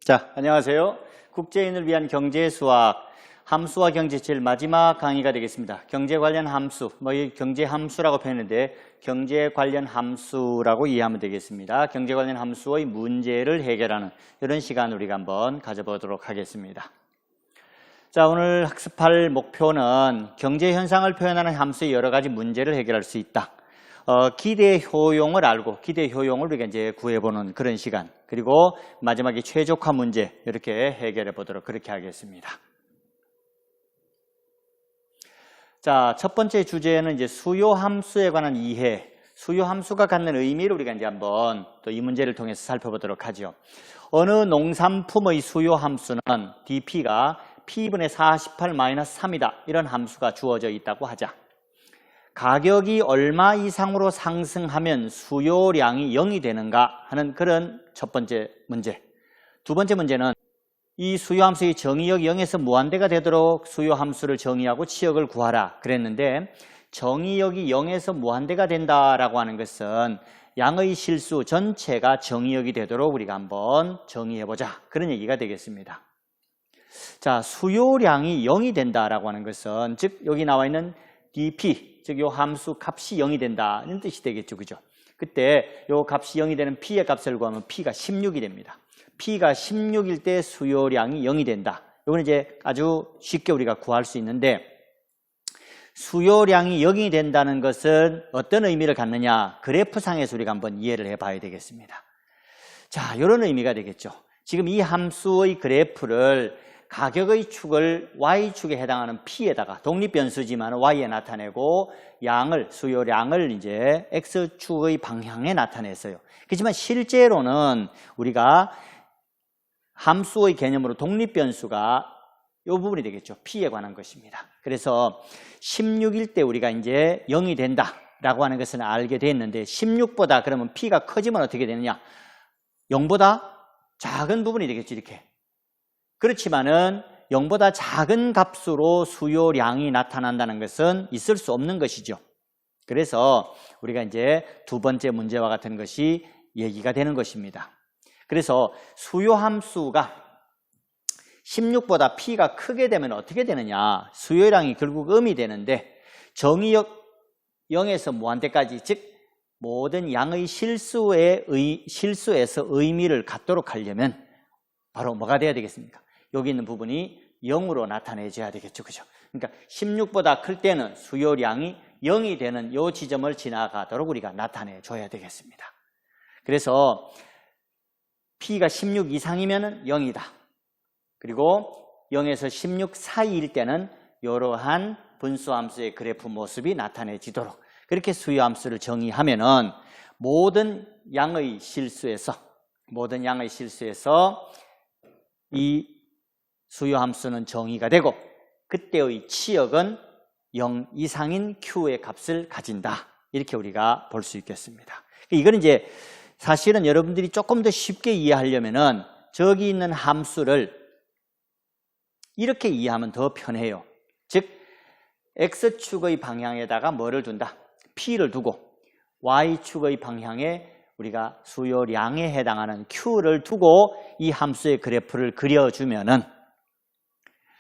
자, 안녕하세요. 국제인을 위한 경제수학, 함수와 경제 제일 마지막 강의가 되겠습니다. 경제 관련 함수, 이 경제 함수라고 표현했는데 경제 관련 함수라고 이해하면 되겠습니다. 경제 관련 함수의 문제를 해결하는 이런 시간을 우리가 한번 가져보도록 하겠습니다. 자, 오늘 학습할 목표는 경제 현상을 표현하는 함수의 여러 가지 문제를 해결할 수 있다. 기대 효용을 알고 기대 효용을 우리가 이제 구해보는 그런 시간. 그리고 마지막에 최적화 문제 이렇게 해결해 보도록 그렇게 하겠습니다. 자, 첫 번째 주제는 이제 수요 함수에 관한 이해, 수요 함수가 갖는 의미를 우리가 이제 한번 또 이 문제를 통해서 살펴보도록 하죠. 어느 농산품의 수요 함수는 DP가 P분의 48-3이다. 이런 함수가 주어져 있다고 하자. 가격이 얼마 이상으로 상승하면 수요량이 0이 되는가 하는 그런 첫 번째 문제. 두 번째 문제는 이 수요함수의 정의역이 0에서 무한대가 되도록 수요함수를 정의하고 치역을 구하라 그랬는데 정의역이 0에서 무한대가 된다라고 하는 것은 양의 실수 전체가 정의역이 되도록 우리가 한번 정의해보자. 그런 얘기가 되겠습니다. 자, 수요량이 0이 된다라고 하는 것은 즉 여기 나와 있는 DP, 즉 요 함수 값이 0이 된다는 뜻이 되겠죠. 그죠? 그때 요 값이 0이 되는 P의 값을 구하면 P가 16이 됩니다. P가 16일 때 수요량이 0이 된다. 이거는 이제 아주 쉽게 우리가 구할 수 있는데 수요량이 0이 된다는 것은 어떤 의미를 갖느냐? 그래프상에서 우리가 한번 이해를 해봐야 되겠습니다. 자, 이런 의미가 되겠죠. 지금 이 함수의 그래프를 가격의 축을 Y축에 해당하는 P에다가 독립변수지만 Y에 나타내고 양을, 수요량을 이제 X축의 방향에 나타냈어요. 그렇지만 실제로는 우리가 함수의 개념으로 독립변수가 이 부분이 되겠죠. P에 관한 것입니다. 그래서 16일 때 우리가 이제 0이 된다라고 하는 것을 알게 됐는데 16보다 그러면 P가 커지면 어떻게 되느냐? 0보다 작은 부분이 되겠죠. 이렇게. 그렇지만은 0보다 작은 값으로 수요량이 나타난다는 것은 있을 수 없는 것이죠. 그래서 우리가 이제 두 번째 문제와 같은 것이 얘기가 되는 것입니다. 그래서 수요함수가 16보다 P가 크게 되면 어떻게 되느냐? 수요량이 결국 음이 되는데 정의역 0에서 무한대까지 즉 모든 양의 실수에서 의미를 갖도록 하려면 바로 뭐가 돼야 되겠습니까? 여기 있는 부분이 0으로 나타내줘야 되겠죠. 그죠? 그러니까 16보다 클 때는 수요량이 0이 되는 이 지점을 지나가도록 우리가 나타내줘야 되겠습니다. 그래서 P가 16 이상이면 0이다. 그리고 0에서 16 사이일 때는 이러한 분수함수의 그래프 모습이 나타내지도록 그렇게 수요함수를 정의하면은 모든 양의 실수에서 이 수요함수는 정의가 되고 그때의 치역은 0 이상인 Q의 값을 가진다. 이렇게 우리가 볼 수 있겠습니다. 이거는 이제 사실은 여러분들이 조금 더 쉽게 이해하려면은 저기 있는 함수를 이렇게 이해하면 더 편해요. 즉 X축의 방향에다가 뭐를 둔다? P를 두고 Y축의 방향에 우리가 수요량에 해당하는 Q를 두고 이 함수의 그래프를 그려주면은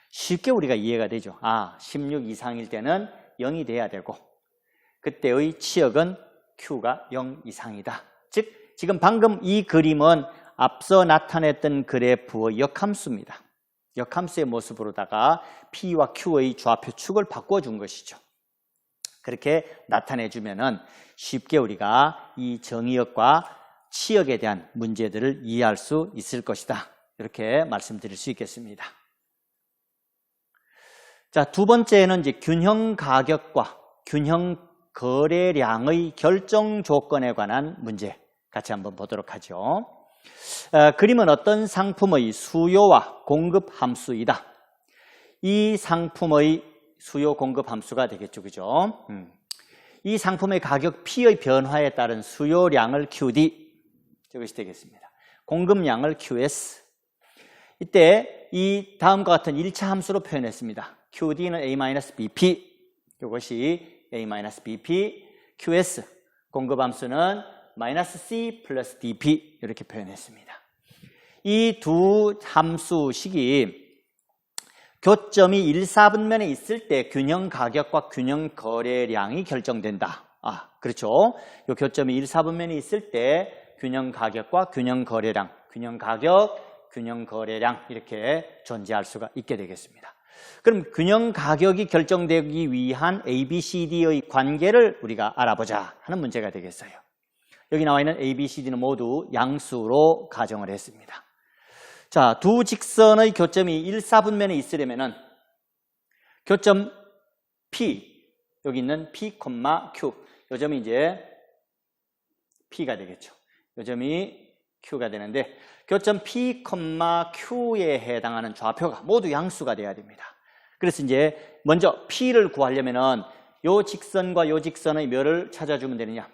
쉽게 우리가 이해가 되죠. 16 이상일 때는 0이 돼야 되고 그때의 치역은 Q가 0 이상이다. 즉 지금 방금 이 그림은 앞서 나타냈던 그래프의 역함수입니다. 역함수의 모습으로다가 P와 Q의 좌표 축을 바꿔준 것이죠. 그렇게 나타내주면은 쉽게 우리가 이 정의역과 치역에 대한 문제들을 이해할 수 있을 것이다. 이렇게 말씀드릴 수 있겠습니다. 자, 두 번째는 이제 균형 가격과 균형 거래량의 결정 조건에 관한 문제 같이 한번 보도록 하죠. 그림은 어떤 상품의 수요와 공급 함수이다. 이 상품의 수요 공급 함수가 되겠죠. 그죠? 이 상품의 가격 P의 변화에 따른 수요량을 QD 이것이 되겠습니다. 공급량을 QS. 이때 이 다음과 같은 1차 함수로 표현했습니다. QD는 A-BP 이것이 A-BP QS 공급 함수는 -C 플러스 DP 이렇게 표현했습니다. 이 두 함수식이 교점이 1, 4분면에 있을 때 균형 가격과 균형 거래량이 결정된다. 그렇죠. 이 교점이 1, 4분면에 있을 때 균형 가격과 균형 거래량, 균형 가격, 균형 거래량 이렇게 존재할 수가 있게 되겠습니다. 그럼 균형 가격이 결정되기 위한 A, B, C, D의 관계를 우리가 알아보자 하는 문제가 되겠어요. 여기 나와 있는 A, B, C, D는 모두 양수로 가정을 했습니다. 자, 두 직선의 교점이 1, 4분면에 있으려면은 교점 P, 여기 있는 P, Q, 요 점이 이제 P가 되겠죠. 요 점이 Q가 되는데 교점 P, Q에 해당하는 좌표가 모두 양수가 돼야 됩니다. 그래서 이제 먼저 P를 구하려면은 요 직선과 요 직선의 몇을 찾아주면 되느냐?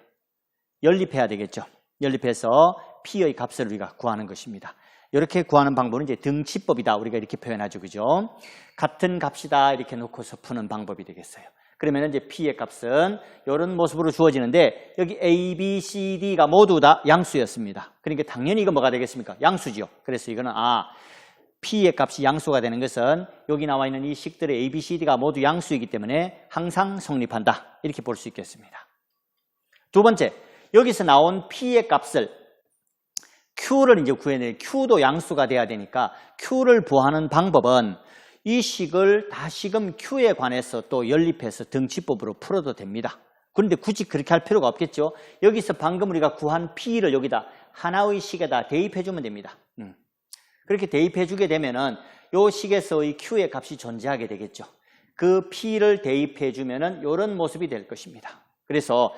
연립해야 되겠죠. 연립해서 P의 값을 우리가 구하는 것입니다. 이렇게 구하는 방법은 이제 등치법이다. 우리가 이렇게 표현하죠. 그죠? 같은 값이다. 이렇게 놓고서 푸는 방법이 되겠어요. 그러면 이제 P의 값은 이런 모습으로 주어지는데 여기 A, B, C, D가 모두 다 양수였습니다. 그러니까 당연히 이거 뭐가 되겠습니까? 양수죠. 그래서 이거는 P의 값이 양수가 되는 것은 여기 나와 있는 이 식들의 A, B, C, D가 모두 양수이기 때문에 항상 성립한다. 이렇게 볼 수 있겠습니다. 두 번째, 여기서 나온 P의 값을 Q를 이제 구해낼 Q도 양수가 돼야 되니까 Q를 구하는 방법은 이 식을 다시금 Q에 관해서 또 연립해서 등치법으로 풀어도 됩니다. 그런데 굳이 그렇게 할 필요가 없겠죠. 여기서 방금 우리가 구한 P를 여기다 하나의 식에다 대입해주면 됩니다. 그렇게 대입해주게 되면은 이 식에서의 Q의 값이 존재하게 되겠죠. 그 P를 대입해주면은 이런 모습이 될 것입니다. 그래서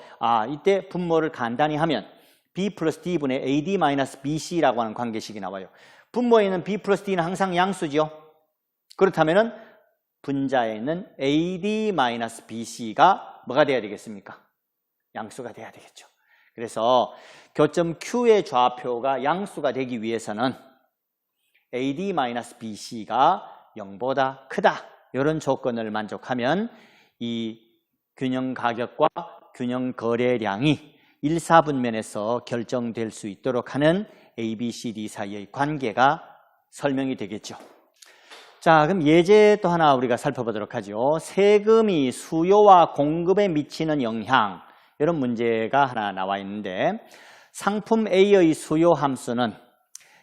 이때 분모를 간단히 하면 B 플러스 D분의 AD 마이너스 BC라고 하는 관계식이 나와요. 분모에 있는 B 플러스 D는 항상 양수죠. 그렇다면은 분자에 있는 AD 마이너스 BC가 뭐가 돼야 되겠습니까? 양수가 돼야 되겠죠. 그래서 교점 Q의 좌표가 양수가 되기 위해서는 AD 마이너스 BC가 0보다 크다. 이런 조건을 만족하면 이 균형 가격과 균형 거래량이 1, 4분면에서 결정될 수 있도록 하는 A, B, C, D 사이의 관계가 설명이 되겠죠. 자, 그럼 예제 또 하나 우리가 살펴보도록 하죠. 세금이 수요와 공급에 미치는 영향, 이런 문제가 하나 나와 있는데 상품 A의 수요 함수는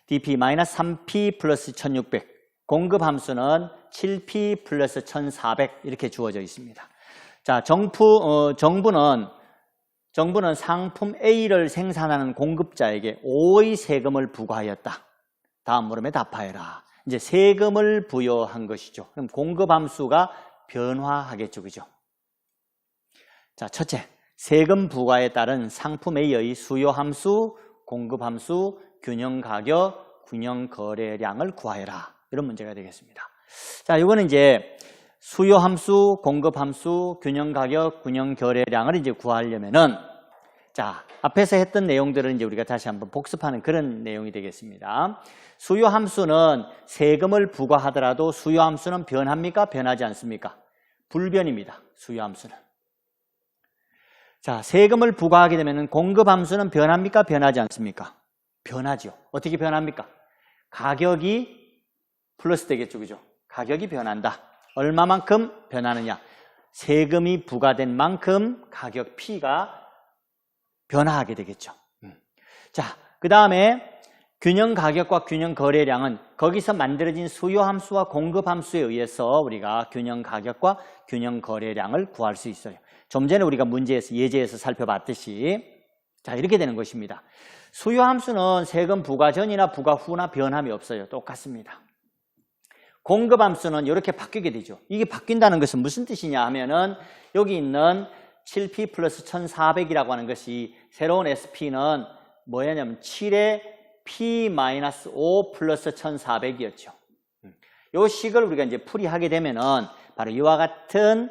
DP-3P 플러스 1600, 공급 함수는 7P 플러스 1400 이렇게 주어져 있습니다. 자, 정부는 상품 A를 생산하는 공급자에게 5의 세금을 부과하였다. 다음 물음에 답하여라. 이제 세금을 부여한 것이죠. 그럼 공급함수가 변화하겠죠. 그죠? 자, 첫째, 세금 부과에 따른 상품 A의 수요함수, 공급함수, 균형가격, 균형거래량을 구하여라. 이런 문제가 되겠습니다. 자, 이거는 이제 수요함수, 공급함수, 균형가격, 균형거래량을 이제 구하려면은 자, 앞에서 했던 내용들을 이제 우리가 다시 한번 복습하는 그런 내용이 되겠습니다. 수요함수는 세금을 부과하더라도 수요함수는 변합니까? 변하지 않습니까? 불변입니다. 수요함수는. 자, 세금을 부과하게 되면 공급함수는 변합니까? 변하지 않습니까? 변하죠. 어떻게 변합니까? 가격이 플러스 되겠죠. 그죠? 가격이 변한다. 얼마만큼 변하느냐? 세금이 부과된 만큼 가격 P가 변화하게 되겠죠. 자, 그 다음에 균형 가격과 균형 거래량은 거기서 만들어진 수요 함수와 공급 함수에 의해서 우리가 균형 가격과 균형 거래량을 구할 수 있어요. 좀 전에 우리가 문제에서 예제에서 살펴봤듯이 자, 이렇게 되는 것입니다. 수요 함수는 세금 부과 전이나 부과 후나 변함이 없어요. 똑같습니다. 공급 함수는 이렇게 바뀌게 되죠. 이게 바뀐다는 것은 무슨 뜻이냐 하면은 여기 있는 7P 플러스 1400이라고 하는 것이 새로운 SP는 뭐냐면 7의 P-5 플러스 1400이었죠. 이 식을 우리가 이제 풀이하게 되면은 바로 이와 같은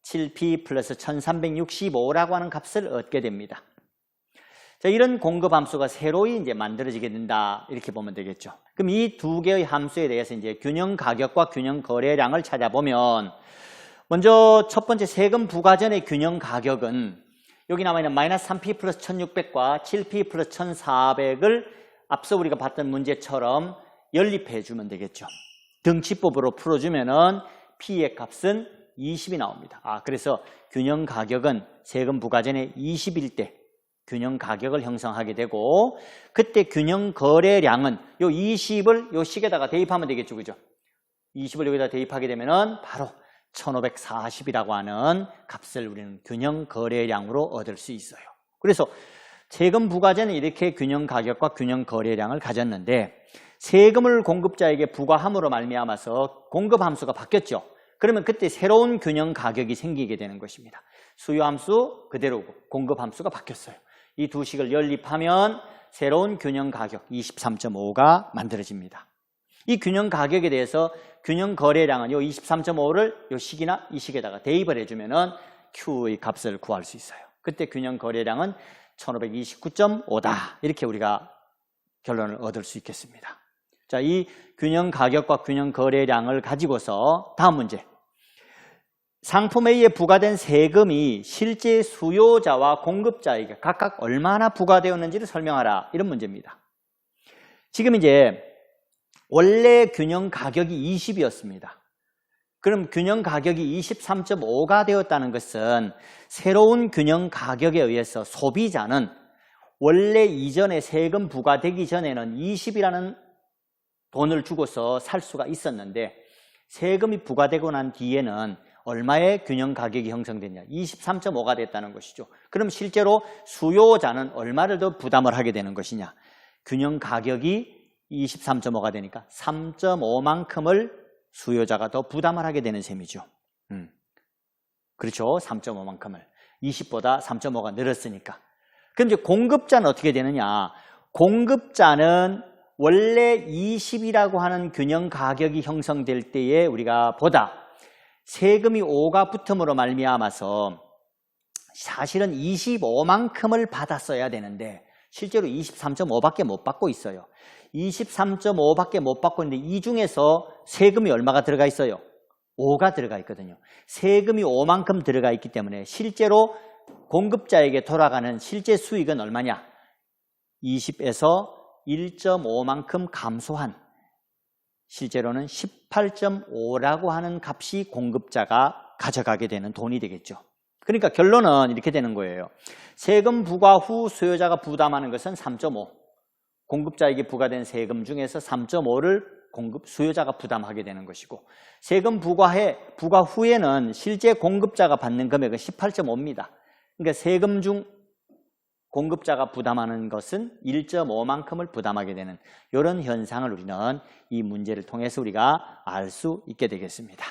7P 플러스 1365라고 하는 값을 얻게 됩니다. 자, 이런 공급 함수가 새로이 이제 만들어지게 된다. 이렇게 보면 되겠죠. 그럼 이 두 개의 함수에 대해서 이제 균형 가격과 균형 거래량을 찾아보면 먼저 첫 번째 세금 부과 전의 균형 가격은 여기 나와 있는 마이너스 3P 플러스 1600과 7P 플러스 1400을 앞서 우리가 봤던 문제처럼 연립해 주면 되겠죠. 등치법으로 풀어주면은 P의 값은 20이 나옵니다. 그래서 균형 가격은 세금 부과 전에 20일 때 균형 가격을 형성하게 되고, 그때 균형 거래량은 요 20을 요 식에다가 대입하면 되겠죠. 그죠? 20을 여기다 대입하게 되면은 바로 1540이라고 하는 값을 우리는 균형 거래량으로 얻을 수 있어요. 그래서 세금 부과 전에 이렇게 균형 가격과 균형 거래량을 가졌는데, 세금을 공급자에게 부과함으로 말미암아서 공급 함수가 바뀌었죠. 그러면 그때 새로운 균형 가격이 생기게 되는 것입니다. 수요 함수 그대로고 공급 함수가 바뀌었어요. 이 두 식을 연립하면 새로운 균형 가격 23.5가 만들어집니다. 이 균형 가격에 대해서 균형 거래량은 요 23.5를 요 식이나 이 식에다가 대입을 해주면은 Q의 값을 구할 수 있어요. 그때 균형 거래량은 1529.5다. 이렇게 우리가 결론을 얻을 수 있겠습니다. 자, 이 균형 가격과 균형 거래량을 가지고서 다음 문제. 상품 A에 부과된 세금이 실제 수요자와 공급자에게 각각 얼마나 부과되었는지를 설명하라. 이런 문제입니다. 지금 이제 원래 균형 가격이 20이었습니다. 그럼 균형 가격이 23.5가 되었다는 것은 새로운 균형 가격에 의해서 소비자는 원래 이전에 세금 부과되기 전에는 20이라는 돈을 주고서 살 수가 있었는데, 세금이 부과되고 난 뒤에는 얼마의 균형 가격이 형성됐냐? 23.5가 됐다는 것이죠. 그럼 실제로 수요자는 얼마를 더 부담을 하게 되는 것이냐? 균형 가격이 23.5가 되니까 3.5만큼을 수요자가 더 부담을 하게 되는 셈이죠. 그렇죠. 3.5만큼을. 20보다 3.5가 늘었으니까. 그럼 이제 공급자는 어떻게 되느냐? 공급자는 원래 20이라고 하는 균형 가격이 형성될 때에 우리가 보다 세금이 5가 붙음으로 말미암아서 사실은 25만큼을 받았어야 되는데 실제로 23.5밖에 못 받고 있어요. 23.5밖에 못 받고 있는데 이 중에서 세금이 얼마가 들어가 있어요? 5가 들어가 있거든요. 세금이 5만큼 들어가 있기 때문에 실제로 공급자에게 돌아가는 실제 수익은 얼마냐? 20에서 1.5만큼 감소한, 실제로는 18.5라고 하는 값이 공급자가 가져가게 되는 돈이 되겠죠. 그러니까 결론은 이렇게 되는 거예요. 세금 부과 후 수요자가 부담하는 것은 3.5. 공급자에게 부과된 세금 중에서 3.5를 수요자가 부담하게 되는 것이고, 세금 부과 후에는 실제 공급자가 받는 금액은 18.5입니다. 그러니까 세금 중 공급자가 부담하는 것은 1.5만큼을 부담하게 되는 이런 현상을 우리는 이 문제를 통해서 우리가 알 수 있게 되겠습니다.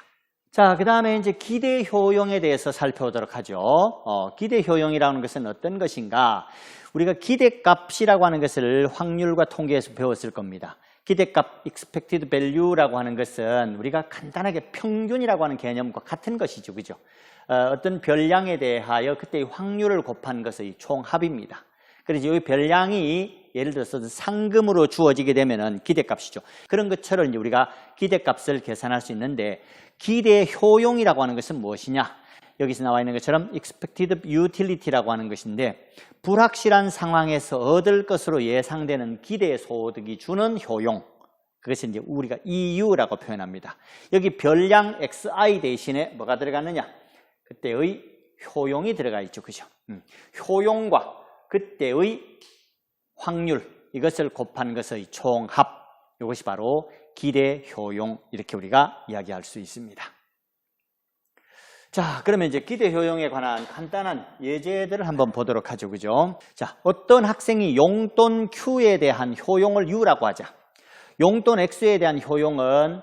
자, 그 다음에 이제 기대 효용에 대해서 살펴보도록 하죠. 기대 효용이라는 것은 어떤 것인가? 우리가 기대값이라고 하는 것을 확률과 통계에서 배웠을 겁니다. 기대값, expected value라고 하는 것은 우리가 간단하게 평균이라고 하는 개념과 같은 것이죠. 그죠? 어떤 별량에 대하여 그때의 확률을 곱한 것의 총합입니다. 그래서 이 별량이 예를 들어서 상금으로 주어지게 되면은 기대값이죠. 그런 것처럼 이제 우리가 기대값을 계산할 수 있는데, 기대 효용이라고 하는 것은 무엇이냐? 여기서 나와 있는 것처럼 expected utility라고 하는 것인데, 불확실한 상황에서 얻을 것으로 예상되는 기대 소득이 주는 효용, 그것을 이제 우리가 EU라고 표현합니다. 여기 별량 XI 대신에 뭐가 들어갔느냐? 그때의 효용이 들어가 있죠. 그죠? 효용과 그때의 확률, 이것을 곱한 것의 총합, 이것이 바로 기대 효용, 이렇게 우리가 이야기할 수 있습니다. 자, 그러면 이제 기대 효용에 관한 간단한 예제들을 한번 보도록 하죠. 그죠? 자, 어떤 학생이 용돈 Q에 대한 효용을 U라고 하자. 용돈 X에 대한 효용은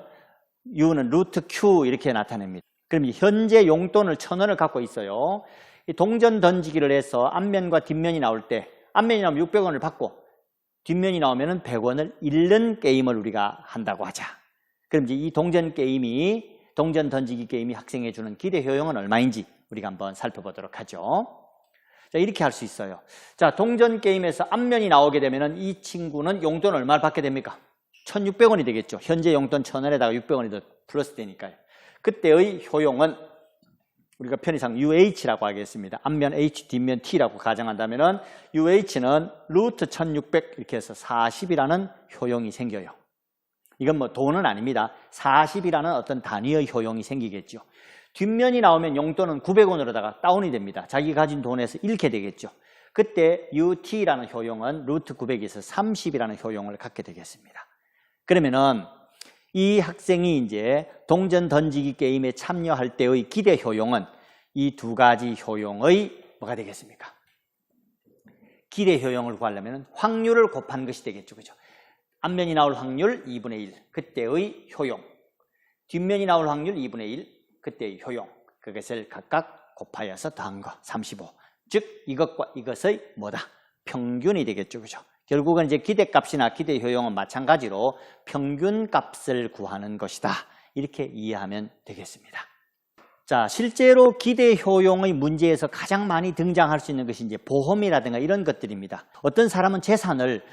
U는 루트 Q 이렇게 나타냅니다. 그럼 현재 용돈을 1,000원을 갖고 있어요. 이 동전 던지기를 해서 앞면과 뒷면이 나올 때 앞면이 나오면 600원을 받고 뒷면이 나오면 100원을 잃는 게임을 우리가 한다고 하자. 그럼 이제 이 동전 던지기 게임이 학생에 주는 기대 효용은 얼마인지 우리가 한번 살펴보도록 하죠. 자, 이렇게 할 수 있어요. 자, 동전 게임에서 앞면이 나오게 되면 이 친구는 용돈 얼마를 받게 됩니까? 1,600원이 되겠죠. 현재 용돈 1,000원에다가 600원이 더 플러스 되니까요. 그때의 효용은 우리가 편의상 UH라고 하겠습니다. 앞면 H, 뒷면 T라고 가정한다면 UH는 루트 1600 이렇게 해서 40이라는 효용이 생겨요. 이건 뭐 돈은 아닙니다. 40이라는 어떤 단위의 효용이 생기겠죠. 뒷면이 나오면 용돈은 900원으로다가 다운이 됩니다. 자기 가진 돈에서 잃게 되겠죠. 그때 UT라는 효용은 루트 900에서 30이라는 효용을 갖게 되겠습니다. 그러면은 이 학생이 이제 동전 던지기 게임에 참여할 때의 기대 효용은 이 두 가지 효용의 뭐가 되겠습니까? 기대 효용을 구하려면 확률을 곱한 것이 되겠죠. 그죠? 앞면이 나올 확률 2분의 1, 그때의 효용. 뒷면이 나올 확률 2분의 1, 그때의 효용. 그것을 각각 곱하여서 더한 거, 35. 즉, 이것과 이것의 뭐다? 평균이 되겠죠. 그죠? 결국은 이제 기대값이나 기대 효용은 마찬가지로 평균값을 구하는 것이다. 이렇게 이해하면 되겠습니다. 자, 실제로 기대 효용의 문제에서 가장 많이 등장할 수 있는 것이 이제 보험이라든가 이런 것들입니다. 어떤 사람은 재산을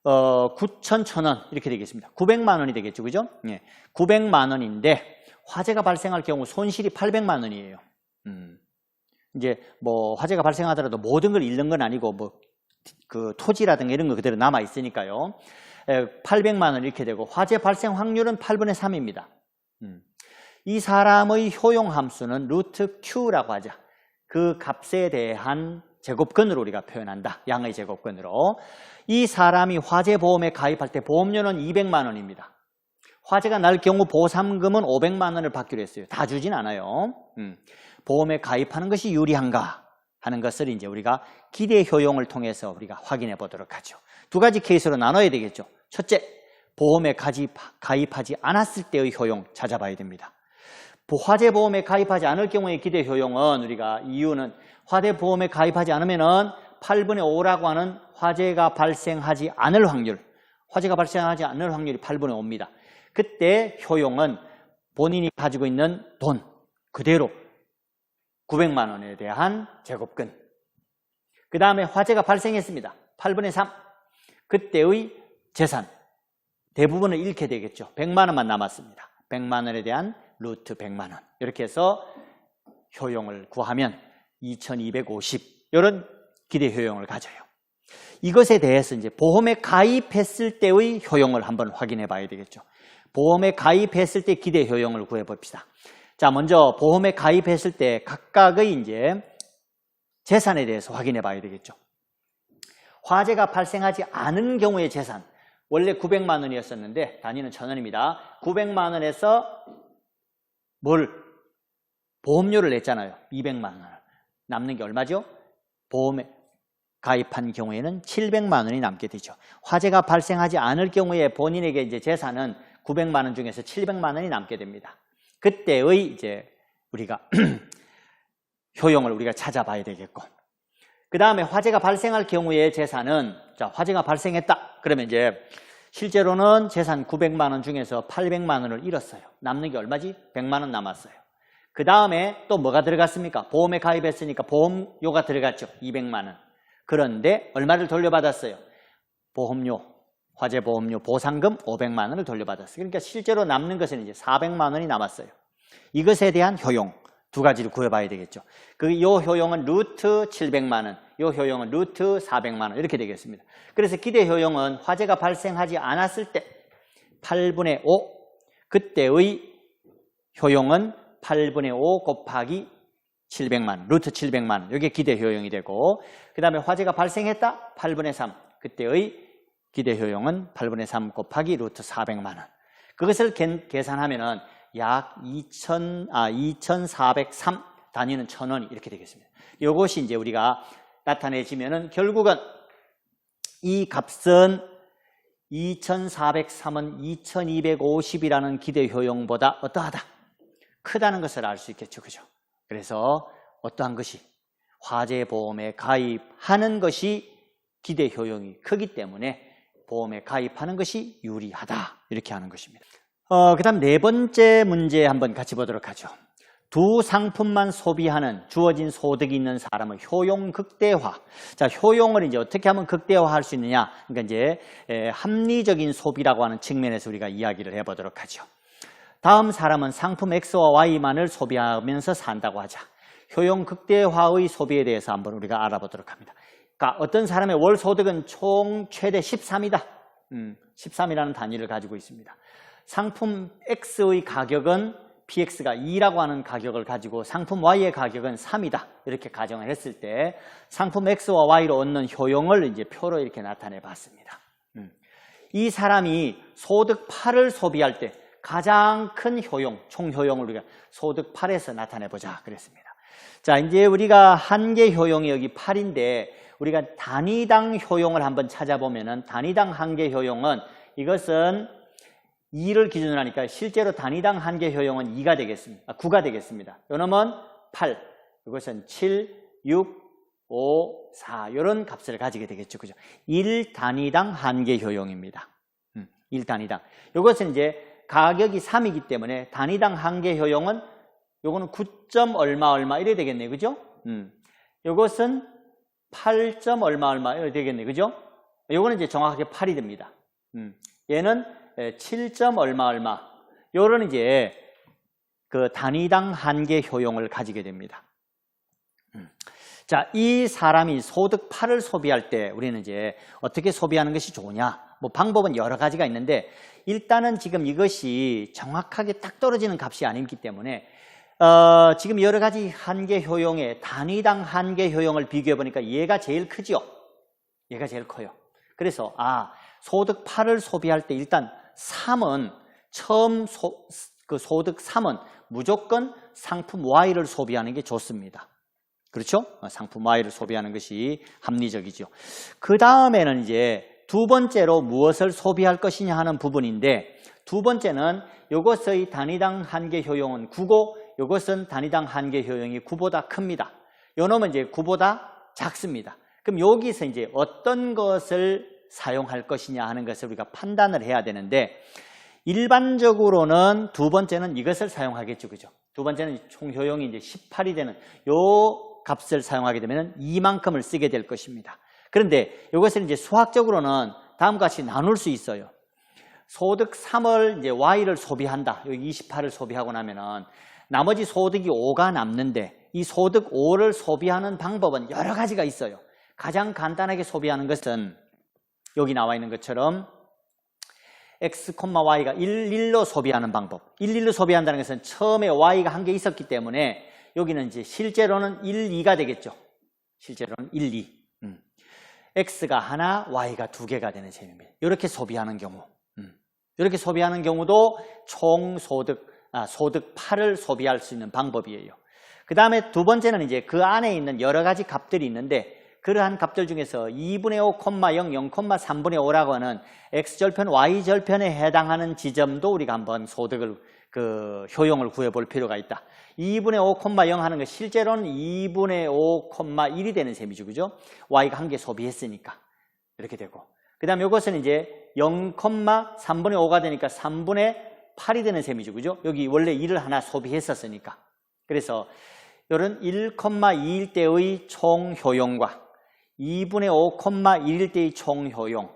9천, 1,000원 이렇게 되겠습니다. 900만 원이 되겠죠. 그죠? 예. 900만 원인데 화재가 발생할 경우 손실이 800만 원이에요. 이제 뭐 화재가 발생하더라도 모든 걸 잃는 건 아니고 뭐 그 토지라든가 이런 거 그대로 남아 있으니까요. 800만 원 이렇게 되고 화재 발생 확률은 8분의 3입니다. 이 사람의 효용 함수는 루트 Q라고 하죠. 그 값에 대한 제곱근으로 우리가 표현한다. 양의 제곱근으로. 이 사람이 화재 보험에 가입할 때 보험료는 200만 원입니다. 화재가 날 경우 보상금은 500만 원을 받기로 했어요. 다 주진 않아요. 보험에 가입하는 것이 유리한가 하는 것을 이제 우리가 기대 효용을 통해서 우리가 확인해 보도록 하죠. 두 가지 케이스로 나눠야 되겠죠. 첫째, 보험에 가입하지 않았을 때의 효용 찾아봐야 됩니다. 화재 보험에 가입하지 않을 경우의 기대 효용은 우리가 이유는 화재 보험에 가입하지 않으면은 8분의 5라고 하는 화재가 발생하지 않을 확률, 화재가 발생하지 않을 확률이 8분의 5입니다. 그때 효용은 본인이 가지고 있는 돈 그대로 900만 원에 대한 제곱근. 그 다음에 화재가 발생했습니다. 8분의 3. 그때의 재산. 대부분을 잃게 되겠죠. 100만 원만 남았습니다. 100만 원에 대한 루트 100만 원. 이렇게 해서 효용을 구하면 2250. 이런 기대 효용을 가져요. 이것에 대해서 이제 보험에 가입했을 때의 효용을 한번 확인해 봐야 되겠죠. 보험에 가입했을 때 기대 효용을 구해 봅시다. 자, 먼저 보험에 가입했을 때 각각의 이제 재산에 대해서 확인해 봐야 되겠죠. 화재가 발생하지 않은 경우의 재산. 원래 900만 원이었었는데 단위는 1,000원입니다. 900만 원에서 보험료를 냈잖아요. 200만 원. 남는 게 얼마죠? 보험에 가입한 경우에는 700만 원이 남게 되죠. 화재가 발생하지 않을 경우에 본인에게 이제 재산은 900만 원 중에서 700만 원이 남게 됩니다. 그때의 이제 우리가 효용을 우리가 찾아봐야 되겠고, 그 다음에 화재가 발생할 경우에 재산은, 자, 화재가 발생했다. 그러면 이제 실제로는 재산 900만 원 중에서 800만 원을 잃었어요. 남는 게 얼마지? 100만 원 남았어요. 그 다음에 또 뭐가 들어갔습니까? 보험에 가입했으니까 보험료가 들어갔죠. 200만 원. 그런데 얼마를 돌려받았어요? 보험료, 화재 보험료 보상금 500만 원을 돌려받았어요. 그러니까 실제로 남는 것은 이제 400만 원이 남았어요. 이것에 대한 효용 두 가지를 구해봐야 되겠죠. 이 효용은 루트 700만 원, 이 효용은 루트 400만 원 이렇게 되겠습니다. 그래서 기대 효용은 화재가 발생하지 않았을 때 8분의 5, 그때의 효용은 8분의 5 곱하기 700만 원, 루트 700만 원, 이게 기대 효용이 되고, 그 다음에 화재가 발생했다 8분의 3, 그때의 기대 효용은 8분의 3 곱하기 루트 400만 원. 그것을 계산하면은 약 2,403, 단위는 1,000원이 이렇게 되겠습니다. 이것이 이제 우리가 나타내지면은 결국은 이 값은 2,403은 2,250이라는 기대 효용보다 어떠하다? 크다는 것을 알 수 있겠죠. 그죠? 그래서 어떠한 것이 화재 보험에 가입하는 것이 기대 효용이 크기 때문에 보험에 가입하는 것이 유리하다. 이렇게 하는 것입니다. 그 다음 네 번째 문제 한번 같이 보도록 하죠. 두 상품만 소비하는 주어진 소득이 있는 사람의 효용 극대화. 자, 효용을 이제 어떻게 하면 극대화할 수 있느냐? 그러니까 이제 합리적인 소비라고 하는 측면에서 우리가 이야기를 해보도록 하죠. 다음 사람은 상품 X와 Y만을 소비하면서 산다고 하자. 효용 극대화의 소비에 대해서 한번 우리가 알아보도록 합니다. 그러니까 어떤 사람의 월 소득은 총 최대 13이다. 13이라는 단위를 가지고 있습니다. 상품 X의 가격은 PX가 2라고 하는 가격을 가지고 상품 Y의 가격은 3이다. 이렇게 가정을 했을 때 상품 X와 Y로 얻는 효용을 이제 표로 이렇게 나타내 봤습니다. 이 사람이 소득 8을 소비할 때 가장 큰 효용, 총 효용을 우리가 소득 8에서 나타내 보자 그랬습니다. 자, 이제 우리가 한계 효용이 여기 8인데 우리가 단위당 효용을 한번 찾아보면은 단위당 한계 효용은 이것은 2를 기준으로 하니까 실제로 단위당 한계 효용은 2가 되겠습니다. 9가 되겠습니다. 요놈은 8, 이것은 7, 6, 5, 4 이런 값을 가지게 되겠죠. 그죠? 1단위당 한계 효용입니다. 1단위당. 이것은 이제 가격이 3이기 때문에 단위당 한계 효용은 요거는 9점 얼마 이래 되겠네요. 그죠? 요것은 8점 얼마 이래 되겠네요. 그죠? 요거는 이제 정확하게 8이 됩니다. 얘는 7점 얼마 요런 이제 그 단위당 한계 효용을 가지게 됩니다. 자, 이 사람이 소득 8을 소비할 때 우리는 이제 어떻게 소비하는 것이 좋으냐? 뭐 방법은 여러 가지가 있는데 일단은 지금 이것이 정확하게 딱 떨어지는 값이 아니기 때문에 지금 여러 가지 한계 효용의 단위당 한계 효용을 비교해 보니까 얘가 제일 크죠? 얘가 제일 커요. 그래서 소득 8을 소비할 때 일단 3은 처음 소득 3은 무조건 상품 Y를 소비하는 게 좋습니다. 그렇죠? 상품 Y를 소비하는 것이 합리적이죠. 그 다음에는 이제 두 번째로 무엇을 소비할 것이냐 하는 부분인데 두 번째는 이것의 단위당 한계 효용은 9고 이것은 단위당 한계 효용이 9보다 큽니다. 요놈은 이제 9보다 작습니다. 그럼 여기서 이제 어떤 것을 사용할 것이냐 하는 것을 우리가 판단을 해야 되는데 일반적으로는 두 번째는 이것을 사용하겠죠. 그죠? 두 번째는 총 효용이 이제 18이 되는 요 값을 사용하게 되면 이만큼을 쓰게 될 것입니다. 그런데 이것을 이제 수학적으로는 다음과 같이 나눌 수 있어요. 소득 3을 이제 Y를 소비한다. 여기 28을 소비하고 나면은 나머지 소득이 5가 남는데 이 소득 5를 소비하는 방법은 여러 가지가 있어요. 가장 간단하게 소비하는 것은 여기 나와 있는 것처럼 X, Y가 1,1로 소비하는 방법. 1,1로 소비한다는 것은 처음에 Y가 한 개 있었기 때문에 여기는 이제 실제로는 1, 2가 되겠죠. 실제로는 1, 2. X가 하나, Y가 두 개가 되는 셈입니다. 이렇게 소비하는 경우. 이렇게 소비하는 경우도 총 소득 8을 소비할 수 있는 방법이에요. 그 다음에 두 번째는 이제 그 안에 있는 여러 가지 값들이 있는데 그러한 값들 중에서 2분의 5, 0, 0,3분의 5라고 하는 X절편, Y절편에 해당하는 지점도 우리가 한번 소득을 효용을 구해볼 필요가 있다. 2분의 5, 0 하는 거 실제로는 2분의 5, 1이 되는 셈이죠. 그죠? Y가 한 개 소비했으니까. 이렇게 되고. 그 다음에 이것은 이제 0,3분의 5가 되니까 3분의 8이 되는 셈이죠. 그죠? 여기 원래 1을 하나 소비했었으니까. 그래서 이런 1,2일 때의 총 효용과 2분의 5, 1일 때의 총 효용,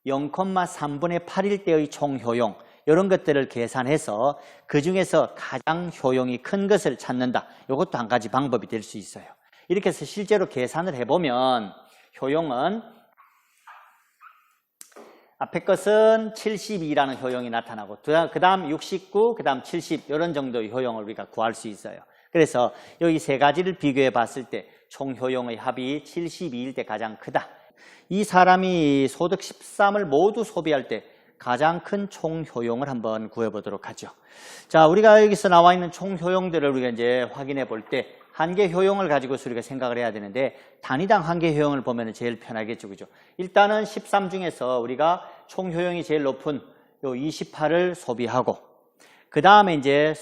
0,3분의 8일 때의 총 효용 이런 것들을 계산해서 그 중에서 가장 효용이 큰 것을 찾는다. 이것도 한 가지 방법이 될 수 있어요. 이렇게 해서 실제로 계산을 해보면 효용은 앞에 것은 72라는 효용이 나타나고 그 다음 69, 그 다음 70 이런 정도의 효용을 우리가 구할 수 있어요. 그래서 여기 세 가지를 비교해 봤을 때 총 효용의 합이 72일 때 가장 크다. 이 사람이 소득 13을 모두 소비할 때 가장 큰 총 효용을 한번 구해보도록 하죠. 자, 우리가 여기서 나와 있는 총 효용들을 우리가 이제 확인해 볼 때 한계 효용을 가지고서 우리가 생각을 해야 되는데 단위당 한계 효용을 보면 제일 편하겠죠. 그죠? 일단은 13 중에서 우리가 총 효용이 제일 높은 요 28을 소비하고 그 다음에 이제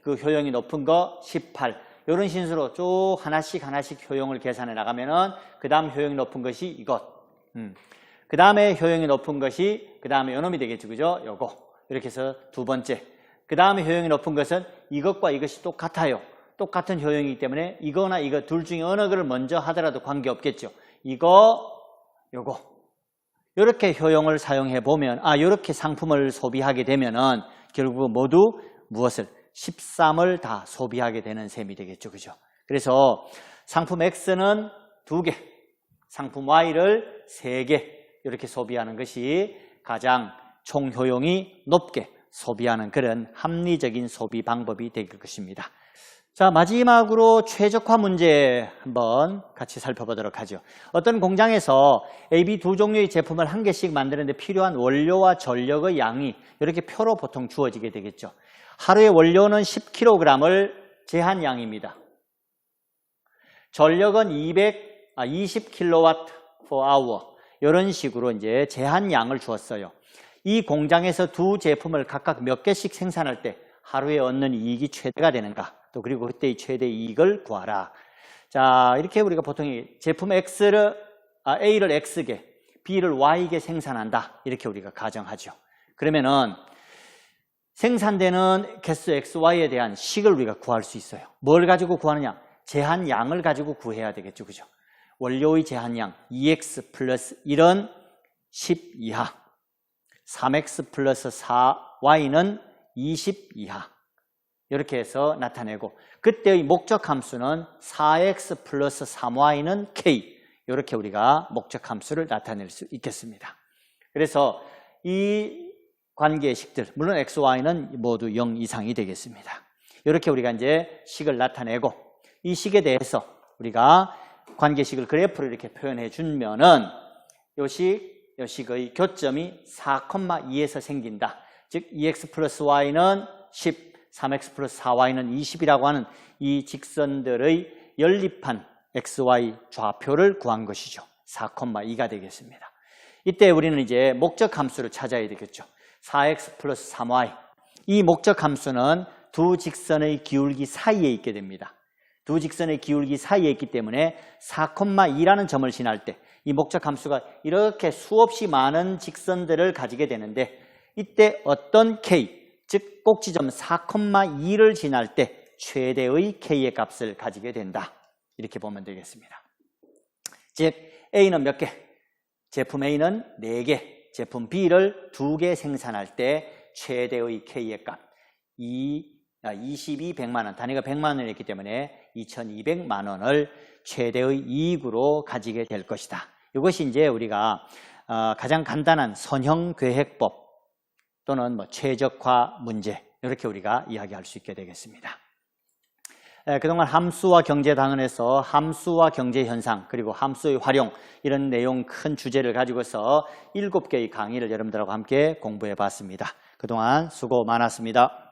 그 효용이 높은 거 18 이런 신수로 쭉 하나씩 효용을 계산해 나가면은 그 다음 효용이 높은 것이 이것 그 다음에 효용이 높은 것이 그 다음에 요놈이 되겠죠. 그죠? 요거 이렇게 해서 두 번째 그 다음에 효용이 높은 것은 이것과 이것이 똑같아요. 똑같은 효용이기 때문에 이거나 이거 둘 중에 어느 거를 먼저 하더라도 관계없겠죠. 이거 요거 이렇게 효용을 사용해 보면 이렇게 상품을 소비하게 되면은 결국 모두 무엇을 13을 다 소비하게 되는 셈이 되겠죠. 그죠? 그래서 상품 X는 2개, 상품 Y를 3개 이렇게 소비하는 것이 가장 총 효용이 높게 소비하는 그런 합리적인 소비 방법이 될 것입니다. 자, 마지막으로 최적화 문제 한번 같이 살펴보도록 하죠. 어떤 공장에서 A, B 두 종류의 제품을 한 개씩 만드는데 필요한 원료와 전력의 양이 이렇게 표로 보통 주어지게 되겠죠. 하루에 원료는 10kg을 제한량입니다. 전력은 20kW/h 이런 식으로 이제 제한량을 주었어요. 이 공장에서 두 제품을 각각 몇 개씩 생산할 때 하루에 얻는 이익이 최대가 되는가? 또 그리고 그때의 최대 이익을 구하라. 자, 이렇게 우리가 보통 제품 A를 X개, B를 Y개 생산한다. 이렇게 우리가 가정하죠. 그러면은 생산되는 개수 XY에 대한 식을 우리가 구할 수 있어요. 뭘 가지고 구하느냐? 제한량을 가지고 구해야 되겠죠. 그죠? 원료의 제한량 2x 플러스 1은 10 이하, 3x 플러스 4y는 20 이하. 이렇게 해서 나타내고, 그때의 목적 함수는 4x 플러스 3y는 k. 이렇게 우리가 목적 함수를 나타낼 수 있겠습니다. 그래서 이 관계식들, 물론 x, y는 모두 0 이상이 되겠습니다. 이렇게 우리가 이제 식을 나타내고, 이 식에 대해서 우리가 관계식을 그래프로 이렇게 표현해 주면은 요 식의 교점이 4,2에서 생긴다. 즉 2x 플러스 y는 10, 3x 플러스 4y는 20이라고 하는 이 직선들의 연립한 xy 좌표를 구한 것이죠. 4,2가 되겠습니다. 이때 우리는 이제 목적 함수를 찾아야 되겠죠. 4x 플러스 3y. 이 목적 함수는 두 직선의 기울기 사이에 있게 됩니다. 두 직선의 기울기 사이에 있기 때문에 4,2라는 점을 지날 때 이 목적 함수가 이렇게 수없이 많은 직선들을 가지게 되는데, 이때 어떤 k, 즉 꼭지점 4,2를 지날 때 최대의 k의 값을 가지게 된다. 이렇게 보면 되겠습니다. 즉 A는 몇 개? 제품 A는 4개, 제품 B를 2개 생산할 때 최대의 k의 값 2200만 원, 단위가 100만 원이었기 때문에 2200만 원을 최대의 이익으로 가지게 될 것이다. 이것이 이제 우리가 가장 간단한 선형계획법 또는 뭐 최적화 문제, 이렇게 우리가 이야기할 수 있게 되겠습니다. 그동안 함수와 경제당원에서 함수와 경제현상, 그리고 함수의 활용, 이런 내용 큰 주제를 가지고서 7개의 강의를 여러분들하고 함께 공부해 봤습니다. 그동안 수고 많았습니다.